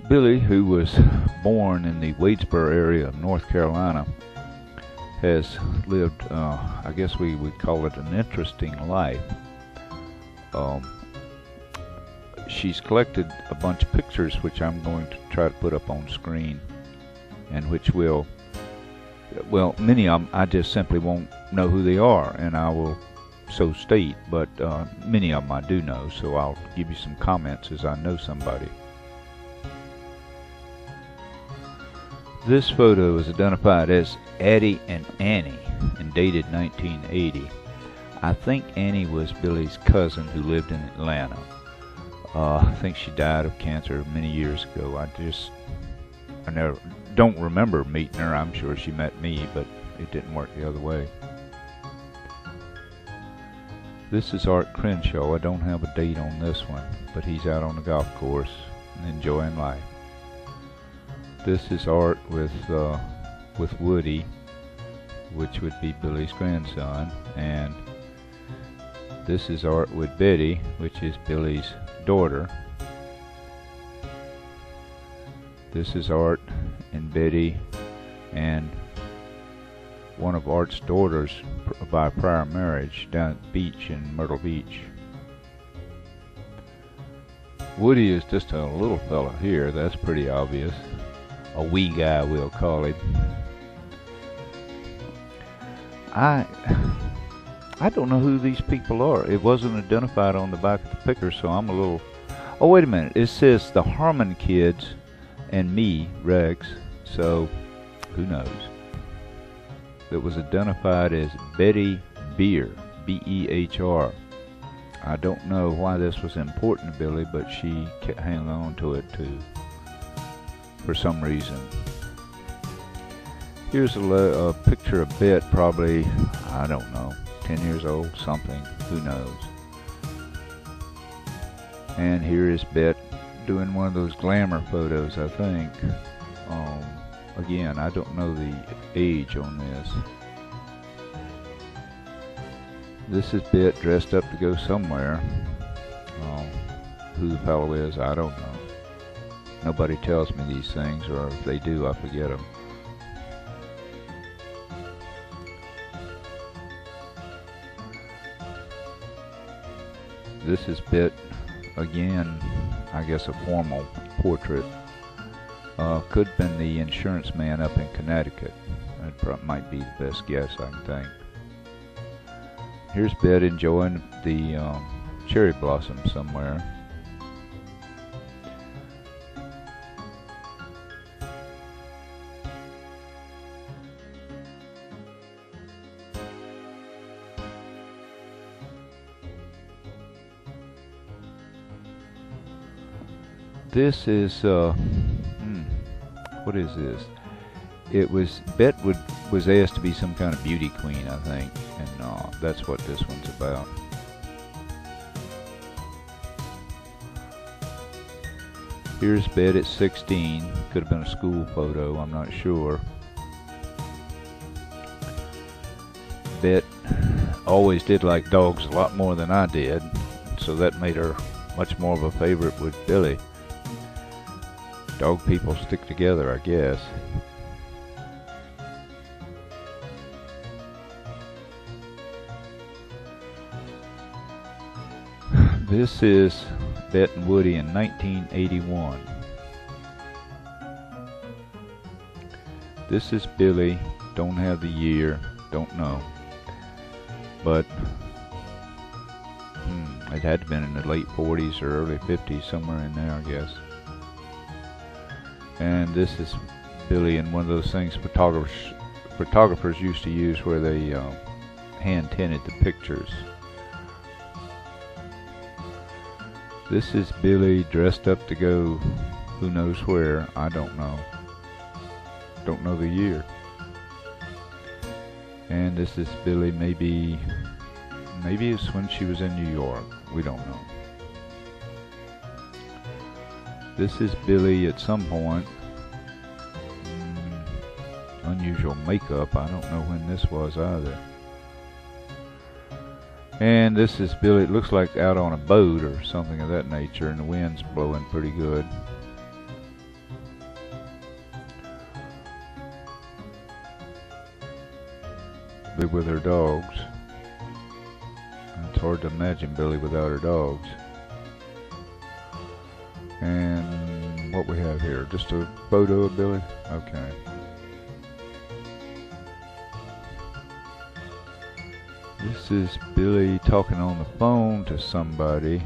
Billie, who was born in the Wadesboro area of North Carolina, has lived, I guess we would call it an interesting life. Um, she's collected a bunch of pictures which I'm going to try to put up on screen, and which will, well, many of them I just simply won't know who they are, and I will so state, but many of them I do know, so I'll give you some comments as I know somebody. This photo is identified as Addie and Annie and dated 1980. I think Annie was Billie's cousin who lived in Atlanta. I think she died of cancer many years ago. I never don't remember meeting her. I'm sure she met me, but it didn't work the other way. This is Art Crenshaw. I don't have a date on this one, but he's out on the golf course and enjoying life. This is Art with Woody, which would be Billie's grandson, and this is Art with Betty, which is Billie's daughter. This is Art and Betty and one of Art's daughters by prior marriage down at the beach in Myrtle Beach. Woody is just a little fella here, that's pretty obvious. A wee guy, we'll call him. I don't know who these people are. It wasn't identified on the back of the picture, so I'm a little... Oh, wait a minute. It says the Harmon kids and me, Rex, so who knows? It was identified as Betty Beer, B-E-H-R. I don't know why this was important to Billie, but she kept hanging on to it too, for some reason. Here's a picture of Bet, probably, I don't know, 10 years old, something, who knows. And here is Bet doing one of those glamour photos, I think. Again, I don't know the age on this. This is Bet dressed up to go somewhere. Who the fellow is, I don't know. Nobody tells me these things, or if they do, I forget them. This is Bet, again, I guess a formal portrait. Could have been the insurance man up in Connecticut. That might be the best guess I can think. Here's Bet enjoying the cherry blossom somewhere. This is what is this? It was Bet was asked to be some kind of beauty queen, I think, and that's what this one's about. Here's Bet at 16. Could have been a school photo, I'm not sure. Bet always did like dogs a lot more than I did, so that made her much more of a favorite with Billie. Dog people stick together, I guess. This is Bet and Woody in 1981. This is Billie. Don't have the year. Don't know. But it had to have been in the late 40s or early 50s, somewhere in there, I guess. And this is Billie in one of those things photographers used to use, where they hand tinted the pictures. This is Billie dressed up to go who knows where, I don't know. Don't know the year. And this is Billie, maybe it's when she was in New York, we don't know. This is Billie at some point. Unusual makeup. I don't know when this was either. And this is Billie. It looks like out on a boat or something of that nature, and the wind's blowing pretty good. Billie with her dogs. It's hard to imagine Billie without her dogs. And what we have here, just a photo of Billie? Okay. This is Billie talking on the phone to somebody.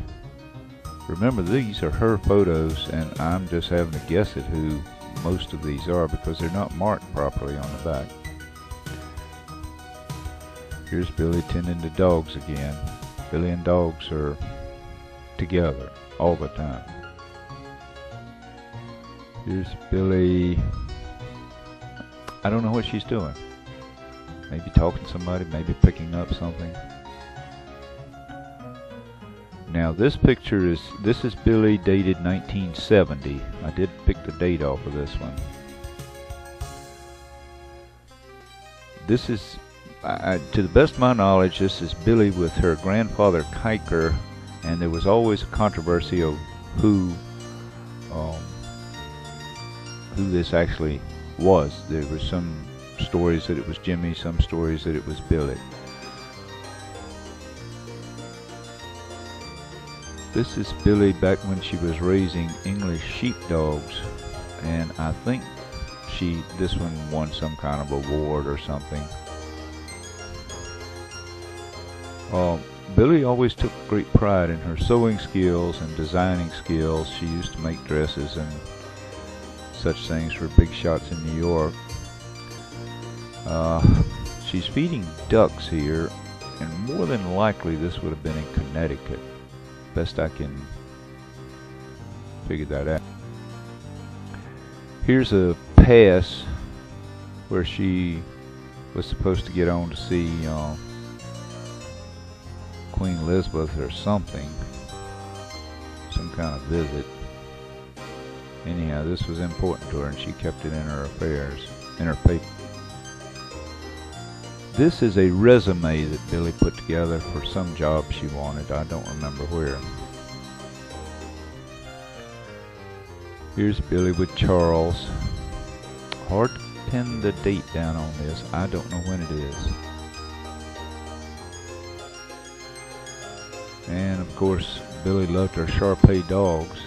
Remember, these are her photos, and I'm just having to guess at who most of these are because they're not marked properly on the back. Here's Billie tending to dogs again. Billie and dogs are together all the time. Here's Billie. I don't know what she's doing. Maybe talking to somebody, maybe picking up something. Now this picture this is Billie dated 1970. I did pick the date off of this one. This is, to the best of my knowledge, this is Billie with her grandfather Kiker, and there was always a controversy of who this actually was. There were some stories that it was Jimmy, some stories that it was Billie. This is Billie back when she was raising English sheepdogs, and I think this one won some kind of award or something. Billie always took great pride in her sewing skills and designing skills. She used to make dresses and such things for big shots in New York. She's feeding ducks here, and more than likely this would have been in Connecticut. Best I can figure that out. Here's a pass where she was supposed to get on to see Queen Elizabeth or something, some kind of visit. Anyhow, this was important to her and she kept it in her affairs, in her paper. This is a resume that Billie put together for some job she wanted. I don't remember where. Here's Billie with Charles. Hard to pin the date down on this. I don't know when it is. And of course, Billie loved her Shar-Pei dogs.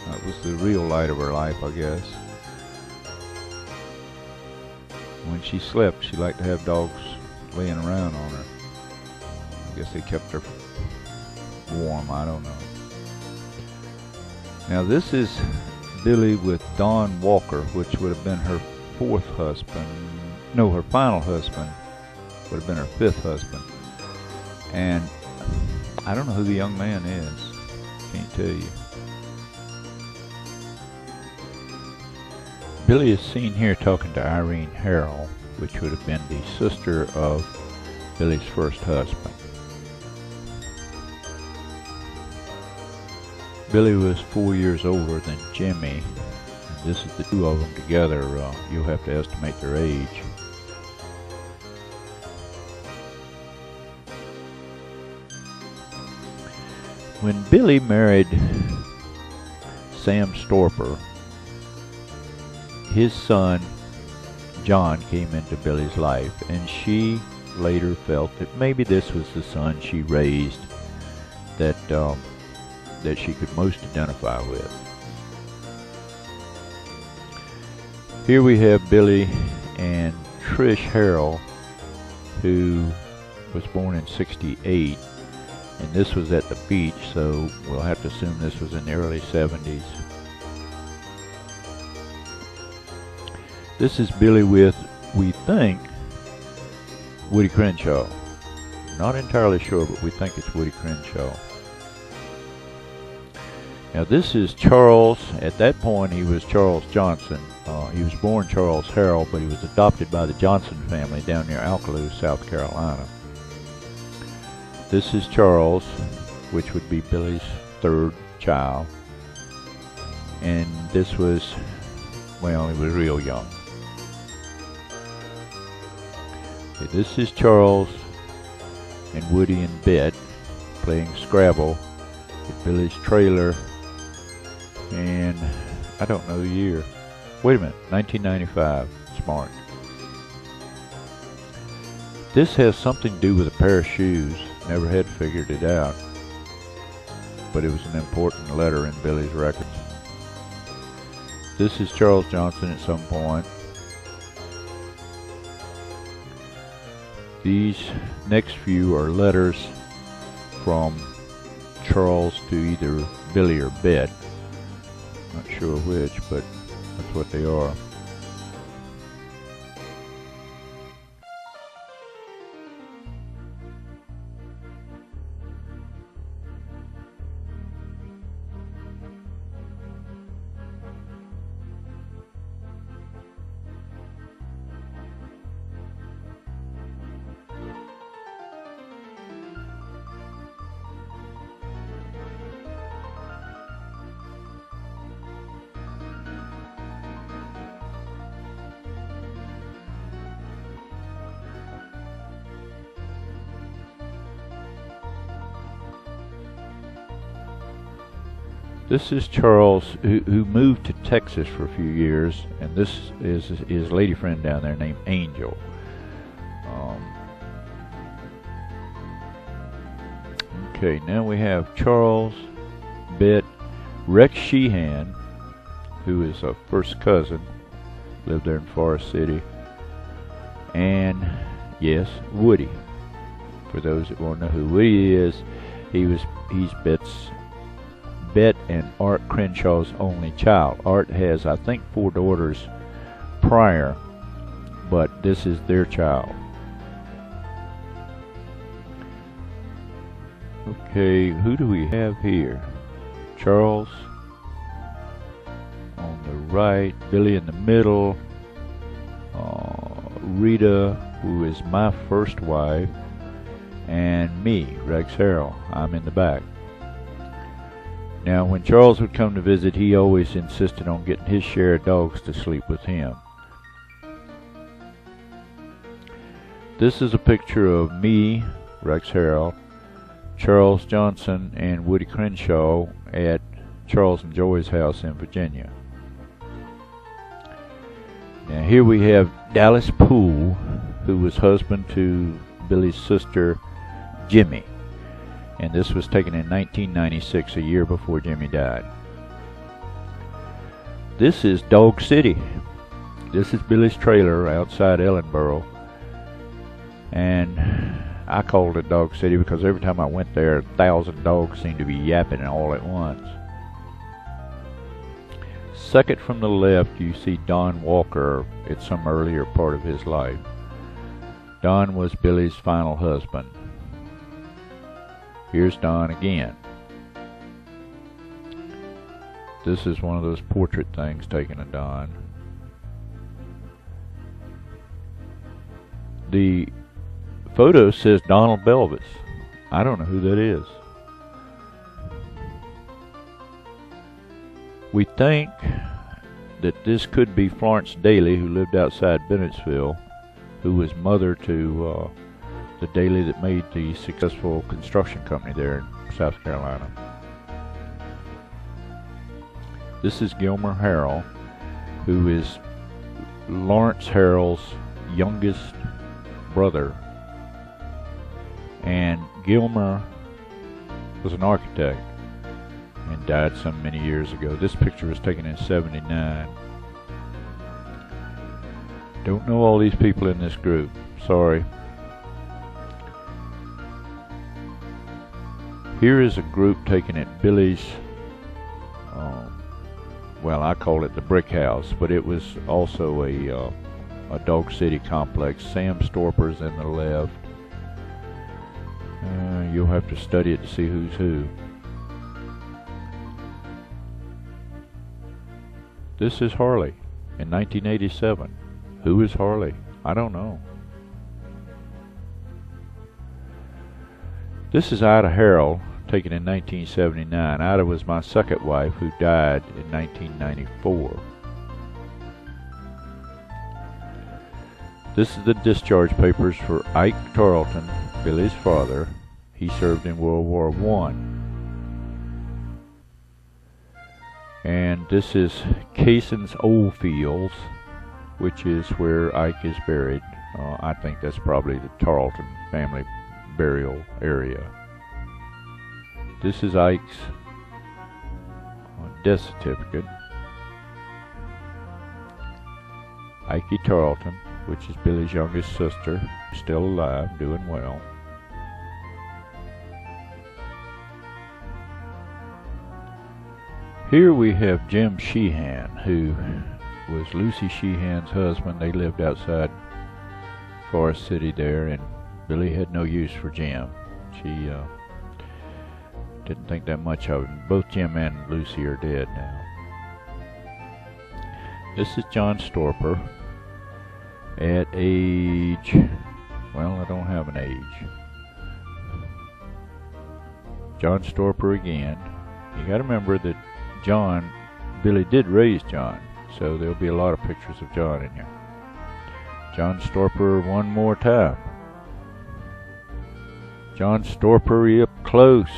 That was the real light of her life, I guess. When she slept, she liked to have dogs laying around on her. I guess they kept her warm, I don't know. Now this is Billie with Don Walker, which would have been her fourth husband. No, her final husband would have been her fifth husband. And I don't know who the young man is. Can't tell you. Billie is seen here talking to Irene Harrell, which would have been the sister of Billie's first husband. Billie was 4 years older than Jimmy. And this is the two of them together. You'll have to estimate their age. When Billie married Sam Storper, his son John came into Billie's life, and she later felt that maybe this was the son she raised that she could most identify with. Here we have Billie and Trish Harrell, who was born in '68, and this was at the beach, so we'll have to assume this was in the early 70s. This is Billie with, we think, Woody Crenshaw. Not entirely sure, but we think it's Woody Crenshaw. Now this is Charles. At that point he was Charles Johnson. He was born Charles Harrell, but he was adopted by the Johnson family down near Alcaloo, South Carolina. This is Charles, which would be Billie's third child. And this was, well, he was real young. Okay, this is Charles and Woody in bed playing Scrabble at Billie's trailer, and I don't know the year. Wait a minute, 1995. Smart. This has something to do with a pair of shoes. Never had figured it out, but it was an important letter in Billie's records. This is Charles Johnson at some point. These next few are letters from Charles to either Billie or Bet. Not sure which, but that's what they are. This is Charles, who moved to Texas for a few years, and this is his lady friend down there named Angel. Okay, now we have Charles, Bet, Rex Sheehan, who is a first cousin, lived there in Forest City, and yes, Woody. For those that want to know who Woody is, he's Bet and Art Crenshaw's only child. Art has, I think, 4 daughters prior, but this is their child. Okay, who do we have here? Charles on the right, Billie in the middle, Rita, who is my first wife, and me, Rex Harrell. I'm in the back. Now, when Charles would come to visit, he always insisted on getting his share of dogs to sleep with him. This is a picture of me, Rex Harrell, Charles Johnson, and Woody Crenshaw at Charles and Joy's house in Virginia. Now, here we have Dallas Poole, who was husband to Billie's sister, Jimmy. And this was taken in 1996, a year before Jimmy died. This is Dog City. This is Billie's trailer outside Ellenboro. And I called it Dog City because every time I went there, 1,000 dogs seemed to be yapping all at once. Second from the left, you see Don Walker at some earlier part of his life. Don was Billie's final husband. Here's Don again. This is one of those portrait things taken of Don. The photo says Donald Belvis. I don't know who that is. We think that this could be Florence Daly, who lived outside Bennettsville, who was mother to the Daly that made the successful construction company there in South Carolina. This is Gilmer Harrell, who is Lawrence Harrell's youngest brother. And Gilmer was an architect and died some many years ago. This picture was taken in '79. Don't know all these people in this group. Sorry. Here is a group taken at Billie's, well, I call it the Brick House, but it was also a Dog City complex. Sam Storper's in the left. You'll have to study it to see who's who. This is Harley in 1987. Who is Harley? I don't know. This is Ida Harrell, taken in 1979. Ida was my second wife, who died in 1994. This is the discharge papers for Ike Tarleton, Billie's father. He served in World War I. And this is Cason's Old Fields, which is where Ike is buried. I think that's probably the Tarleton family burial area. This is Ike's death certificate. Ike Tarleton, which is Billie's youngest sister, still alive, doing well. Here we have Jim Sheehan, who was Lucy Sheehan's husband. They lived outside Forest City there, and Billie had no use for Jim. She didn't think that much of him. Both Jim and Lucy are dead now. This is John Storper at age, well, I don't have an age. John Storper again. You got to remember that Billie did raise John, so there'll be a lot of pictures of John in here. John Storper one more time. John Storper up close.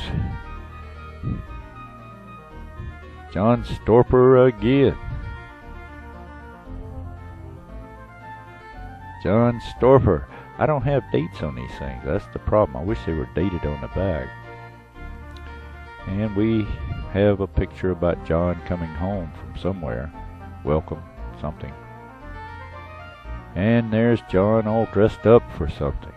John Storper again. John Storper. I don't have dates on these things. That's the problem. I wish they were dated on the back. And we have a picture about John coming home from somewhere. Welcome something. And there's John all dressed up for something.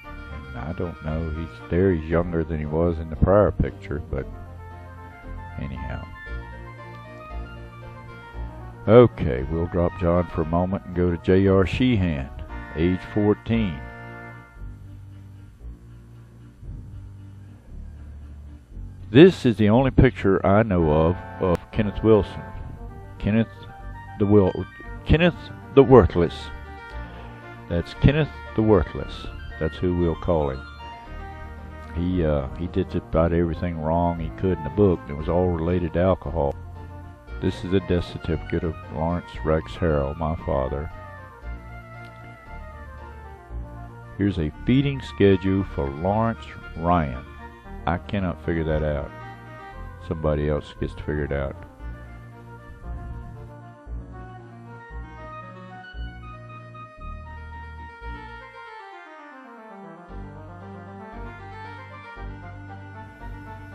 And I don't know, he's younger than he was in the prior picture, but anyhow. Okay, we'll drop John for a moment and go to J.R. Sheehan, age 14. This is the only picture I know of Kenneth Wilson. Kenneth the Worthless. That's Kenneth the Worthless. That's who we'll call him. He did about everything wrong he could in the book. It was all related to alcohol. This is a death certificate of Lawrence Rex Harrell, my father. Here's a feeding schedule for Lawrence Ryan. I cannot figure that out. Somebody else gets to figure it out.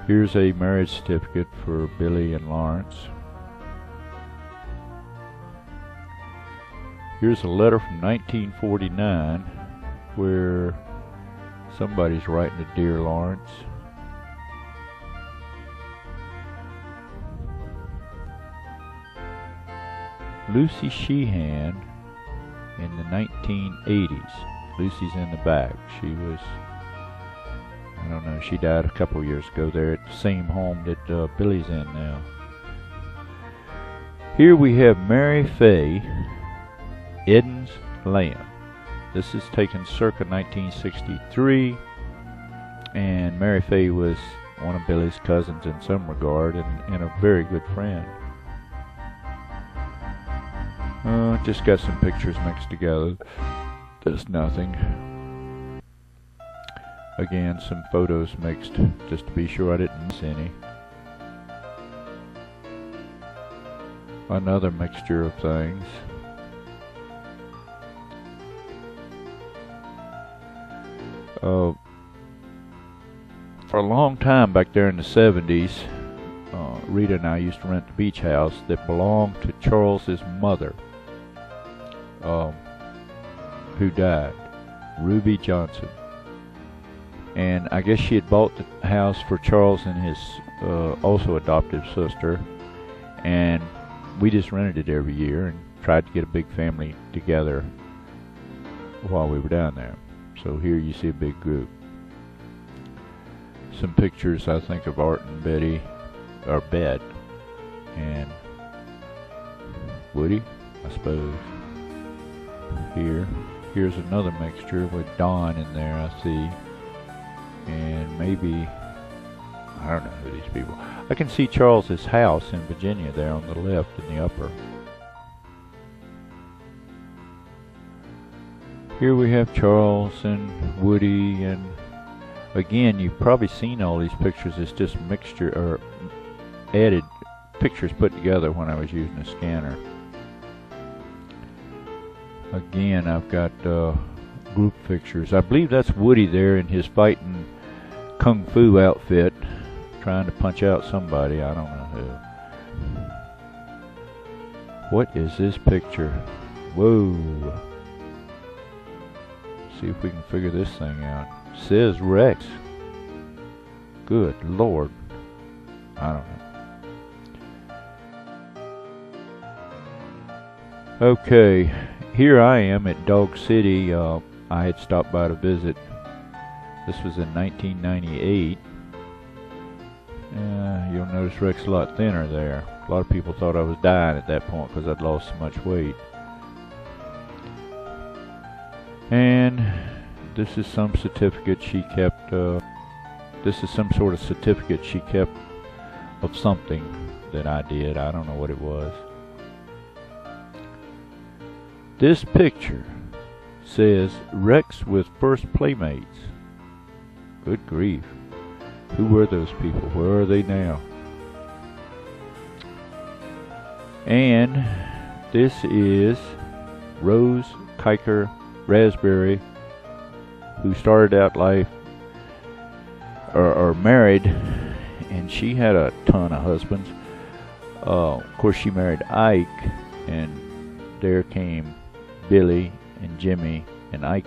Here's a marriage certificate for Billie and Lawrence. Here's a letter from 1949 where somebody's writing to Dear Lawrence. Lucy Sheehan in the 1980s. Lucy's in the back. She was, I don't know, she died a couple years ago there at the same home that Billie's in now. Here we have Mary Fay Eden's Lamb. This is taken circa 1963, and Mary Fay was one of Billie's cousins in some regard and a very good friend. Just got some pictures mixed together. There's nothing. Again, some photos mixed just to be sure I didn't miss any. Another mixture of things. For a long time back there in the 70s, Rita and I used to rent the beach house that belonged to Charles's mother, who died, Ruby Johnson. And I guess she had bought the house for Charles and his also adoptive sister, and we just rented it every year and tried to get a big family together while we were down there. So here you see a big group. Some pictures, I think, of Art and Betty, or Bet, and Woody, I suppose. Here's another mixture with Don in there, I see. And maybe, I don't know who these people. I can see Charles's house in Virginia there on the left in the upper. Here we have Charles and Woody, and again, you've probably seen all these pictures. It's just mixture or added pictures put together when I was using a scanner. Again, I've got group pictures. I believe that's Woody there in his fighting kung fu outfit, trying to punch out somebody. I don't know who. What is this picture? Whoa. See if we can figure this thing out. Says Rex. Good Lord. I don't know. Okay, here I am at Dog City. I had stopped by to visit. This was in 1998. You'll notice Rex a lot thinner there. A lot of people thought I was dying at that point because I'd lost so much weight. And this is some certificate she kept. This is some sort of certificate she kept of something that I did. I don't know what it was. This picture says Rex with first playmates. Good grief. Who were those people? Where are they now? And this is Rose Kiker Raspberry, who started out life or married, and she had a ton of husbands. Of course, she married Ike, and there came Billy and Jimmy and Ike.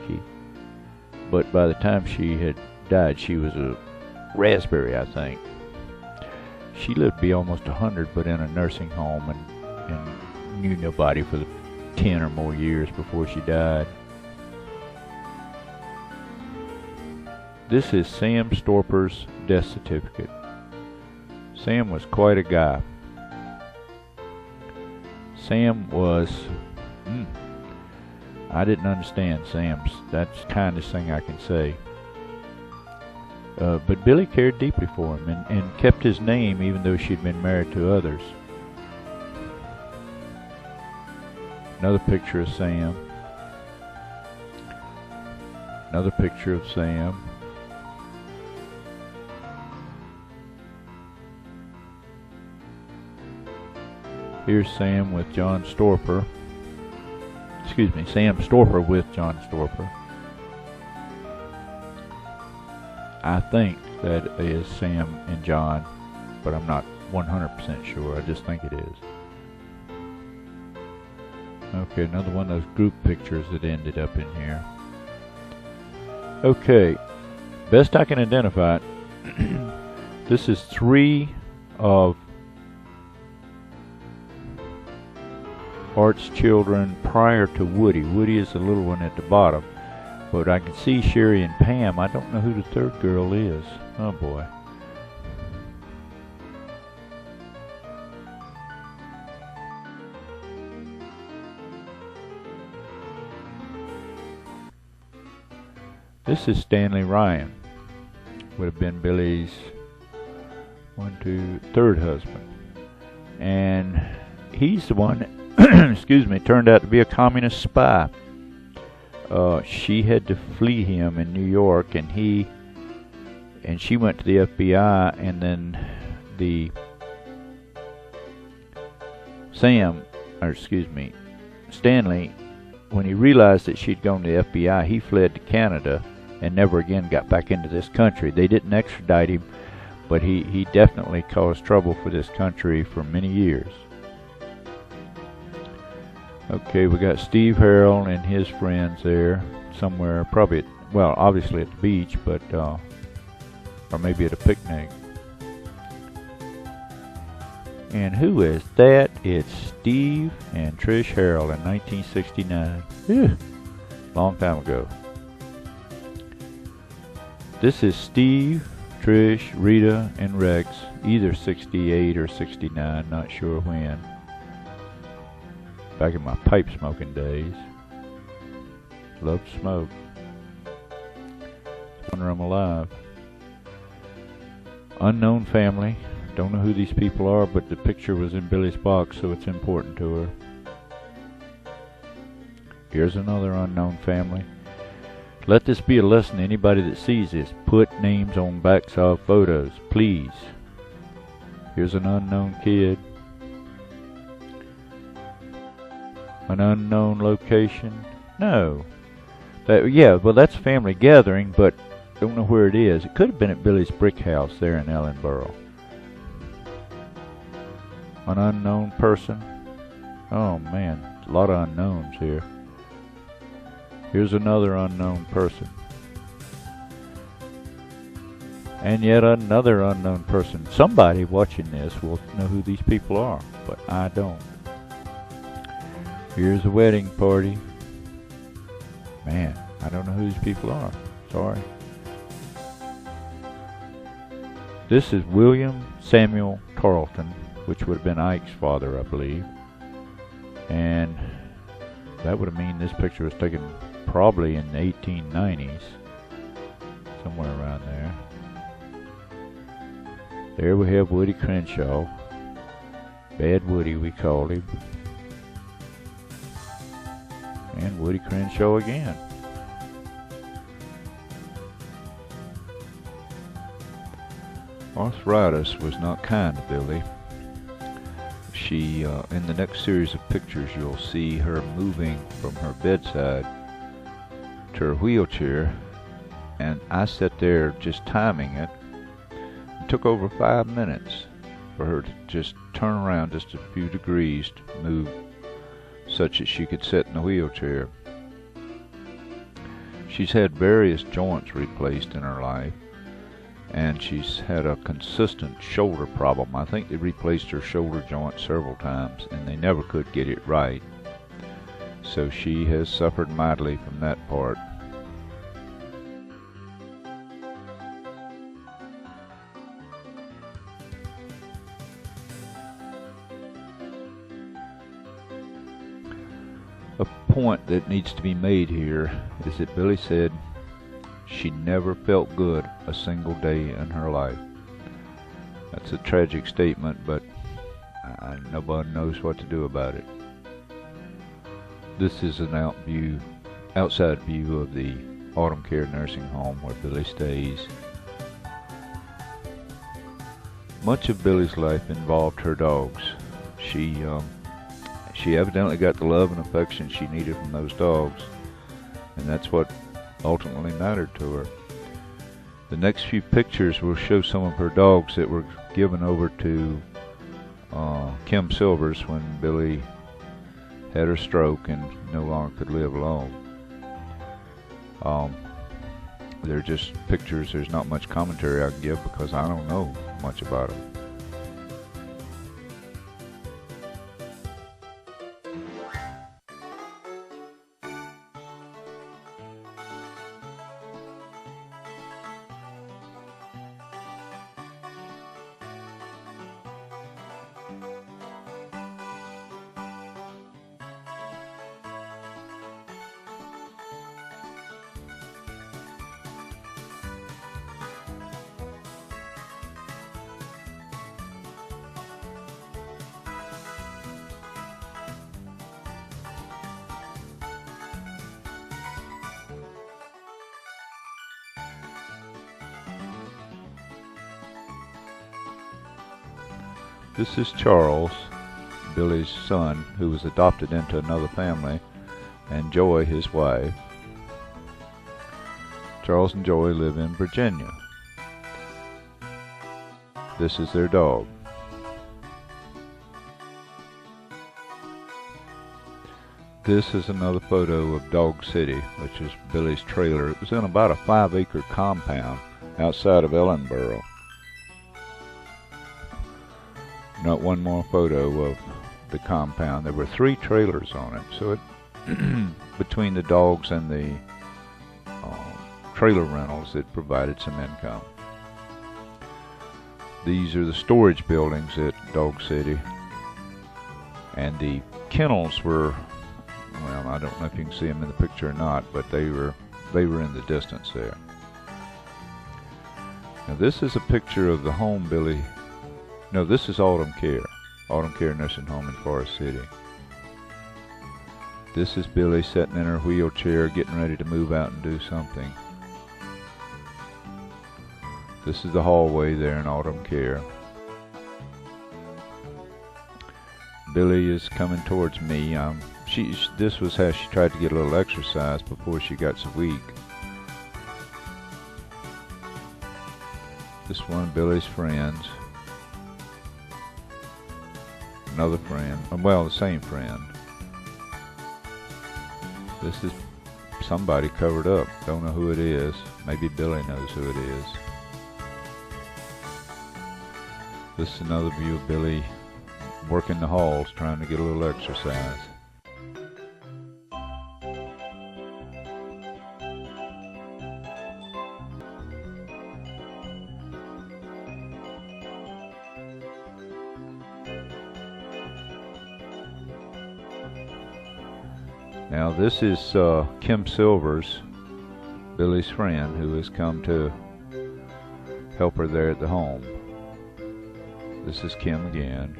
But by the time she had died, she was a raspberry, I think. She lived to be almost 100, but in a nursing home, and knew nobody for the 10 or more years before she died. This is Sam Storper's death certificate. Sam was quite a guy. Sam was, I didn't understand Sam's. That's the kindest thing I can say. But Billy cared deeply for him and kept his name even though she'd been married to others. Another picture of Sam. Another picture of Sam. Here's Sam with John Storper. Excuse me, Sam Storper with John Storper. I think that is Sam and John, but I'm not 100% sure. I just think it is. Okay, another one of those group pictures that ended up in here. Okay, best I can identify it, this is 3 of Art's children prior to Woody. Woody is the little one at the bottom. But I can see Sherry and Pam. I don't know who the third girl is. Oh boy. This is Stanley Ryan. Would have been Billy's third husband. And he's the one, excuse me, turned out to be a communist spy. She had to flee him in New York, and she went to the FBI, and then Stanley, when he realized that she'd gone to the FBI, he fled to Canada and never again got back into this country. They didn't extradite him, but he definitely caused trouble for this country for many years. Okay, we got Steve Harrell and his friends there somewhere, probably obviously at the beach, but or maybe at a picnic. And who is that? It's Steve and Trish Harrell in 1969. Whew, long time ago. This is Steve, Trish, Rita, and Rex, either 68 or 69, not sure when. Back in my pipe smoking days. Loved to smoke. Wonder I'm alive. Unknown family. Don't know who these people are, but the picture was in Billy's box, so it's important to her. Here's another unknown family. Let this be a lesson to anybody that sees this. Put names on backs of photos, please. Here's an unknown kid. An unknown location? No. Yeah, well, that's a family gathering, but don't know where it is. It could have been at Billy's brick house there in Ellenboro. An unknown person? Oh man, a lot of unknowns here. Here's another unknown person. And yet another unknown person. Somebody watching this will know who these people are, but I don't. Here's a wedding party. Man, I don't know who these people are. Sorry. This is William Samuel Tarleton, which would have been Ike's father, I believe. And that would mean this picture was taken probably in the 1890s. Somewhere around there. There we have Woody Crenshaw. Bad Woody, we called him. And Woody Crenshaw again. Arthritis was not kind to Billie. She, in the next series of pictures, you'll see her moving from her bedside to her wheelchair, and I sat there just timing it. It took over 5 minutes for her to just turn around just a few degrees to move such that she could sit in the wheelchair. She's had various joints replaced in her life, and she's had a consistent shoulder problem. I think they replaced her shoulder joint several times and they never could get it right. So she has suffered mightily from that part. A point that needs to be made here is that Billie said she never felt good a single day in her life. That's a tragic statement, but nobody knows what to do about it. This is an outside view of the Autumn Care nursing home where Billie stays. Much of Billie's life involved her dogs. She evidently got the love and affection she needed from those dogs, and that's what ultimately mattered to her. The next few pictures will show some of her dogs that were given over to Kim Silvers when Billie had her stroke and no longer could live alone. They're just pictures. There's not much commentary I can give because I don't know much about them. This is Charles, Billie's son, who was adopted into another family, and Joy, his wife. Charles and Joy live in Virginia. This is their dog. This is another photo of Dog City, which is Billie's trailer. It was in about a 5-acre compound outside of Ellenboro. Not one more photo of the compound. There were 3 trailers on it, so it between the dogs and the trailer rentals, it provided some income. These are the storage buildings at Dog City, and the kennels were, well, I don't know if you can see them in the picture or not, but they were in the distance there. Now this is a picture of the home Billie. No, this is Autumn Care Nursing Home in Forest City. This is Billie sitting in her wheelchair getting ready to move out and do something. This is the hallway there in Autumn Care. Billie is coming towards me. I'm This was how she tried to get a little exercise before she got so weak. This one of Billie's friends. Another friend. Well, the same friend. This is somebody covered up. Don't know who it is. Maybe Billie knows who it is. This is another view of Billie working the halls, trying to get a little exercise. Now this is Kim Silvers, Billie's friend, who has come to help her there at the home. This is Kim again.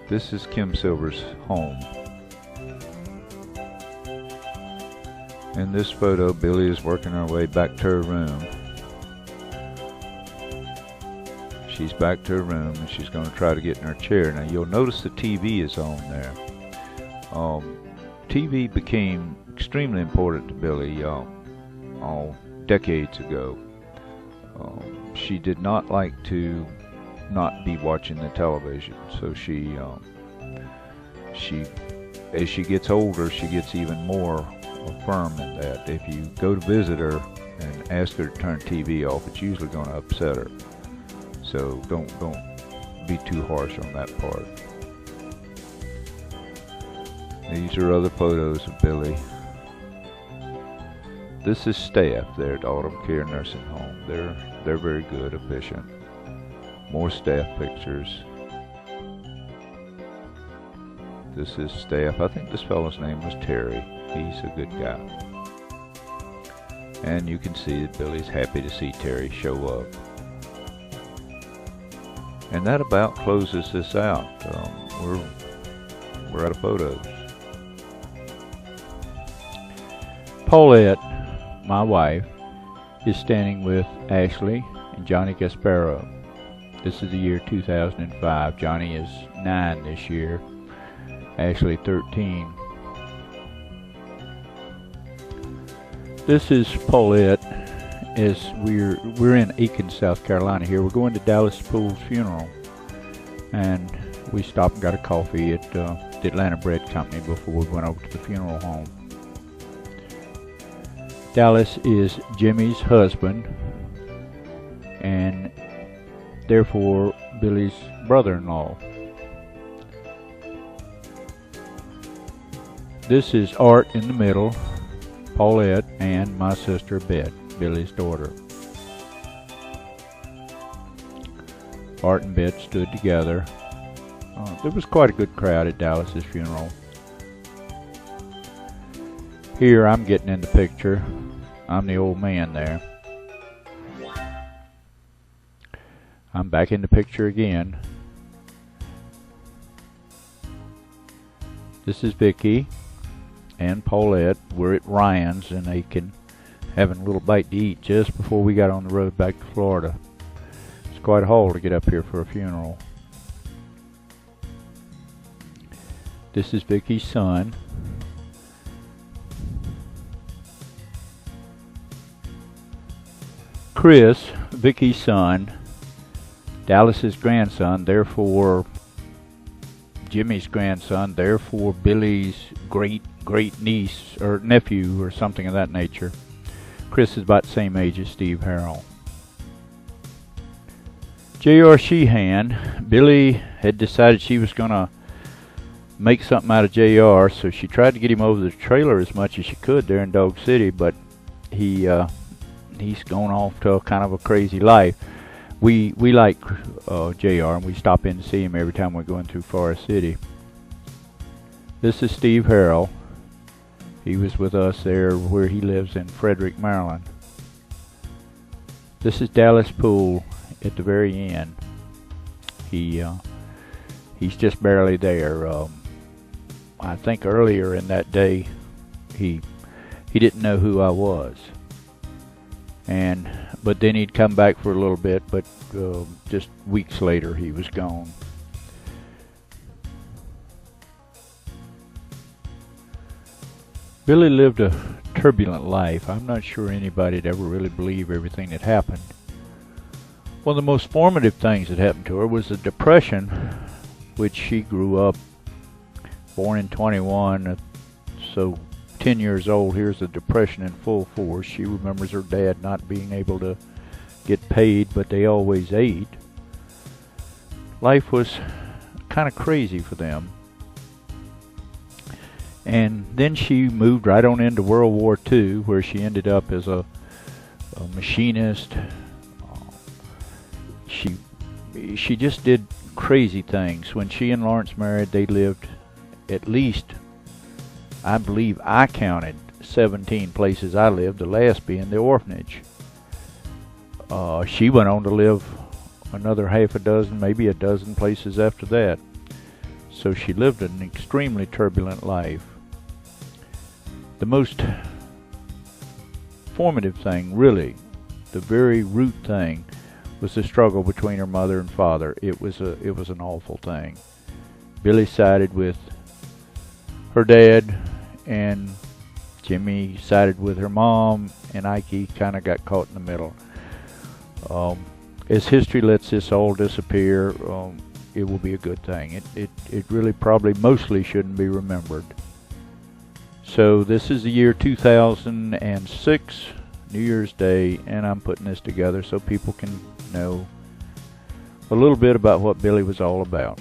This is Kim Silver's home. In this photo, Billie is working her way back to her room. She's back to her room and she's going to try to get in her chair. Now you'll notice the TV is on there. TV became extremely important to Billie decades ago. She did not like to not be watching the television, so she as she gets older, she gets even more firm in that. If you go to visit her and ask her to turn TV off, it's usually going to upset her. So don't be too harsh on that part. These are other photos of Billie. This is staff there at Autumn Care Nursing Home. They're very good, efficient. More staff pictures. This is staff. I think this fellow's name was Terry. He's a good guy. And you can see that Billie's happy to see Terry show up. And that about closes this out. We're out of photos. Paulette, my wife, is standing with Ashley and Johnny Gasparo. This is the year 2005. Johnny is 9 this year. Ashley 13. This is Paulette. As we're in Aiken, South Carolina here. We're going to Dallas Poole's funeral, and we stopped and got a coffee at the Atlanta Bread Company before we went over to the funeral home. Dallas is Jimmy's husband and therefore Billie's brother-in-law. This is Art in the middle, Paulette, and my sister Beth, Billie's daughter. Art and Beth stood together. There was quite a good crowd at Dallas's funeral. Here I'm getting in the picture. I'm the old man there. I'm back in the picture again. This is Vicky and Paulette. We're at Ryan's in Aiken, having a little bite to eat just before we got on the road back to Florida. It's quite a haul to get up here for a funeral. This is Vicky's son. Chris, Vicky's son, Dallas's grandson, therefore Jimmy's grandson, therefore Billie's great niece or nephew or something of that nature. Chris is about the same age as Steve Harrell. J.R. Sheehan, Billie had decided she was going to make something out of J.R., so she tried to get him over the trailer as much as she could there in Dog City, but he's gone off to a kind of a crazy life. We like J.R. and we stop in to see him every time we're going through Forest City. This is Steve Harrell. He was with us there where he lives in Frederick, Maryland. This is Dallas Poole at the very end. He's just barely there. I think earlier in that day he didn't know who I was. But then he'd come back for a little bit, but just weeks later he was gone. Billie lived a turbulent life. I'm not sure anybody'd ever really believe everything that happened. One of the most formative things that happened to her was the Depression, which she grew up, born in 21, so 10 years old. Here's the Depression in full force. She remembers her dad not being able to get paid, but they always ate. Life was kind of crazy for them. And then she moved right on into World War II, where she ended up as a machinist. She just did crazy things. When she and Lawrence married, they lived at least, I believe I counted 17 places I lived, the last being the orphanage. She went on to live another half a dozen, maybe a dozen places after that. So she lived an extremely turbulent life. The most formative thing, really, the very root thing, was the struggle between her mother and father. It was an awful thing. Billie sided with her dad, and Jimmy sided with her mom, and Ike kind of got caught in the middle. As history lets this all disappear, it will be a good thing. It really probably mostly shouldn't be remembered. So this is the year 2006, New Year's Day, and I'm putting this together so people can know a little bit about what Billie was all about.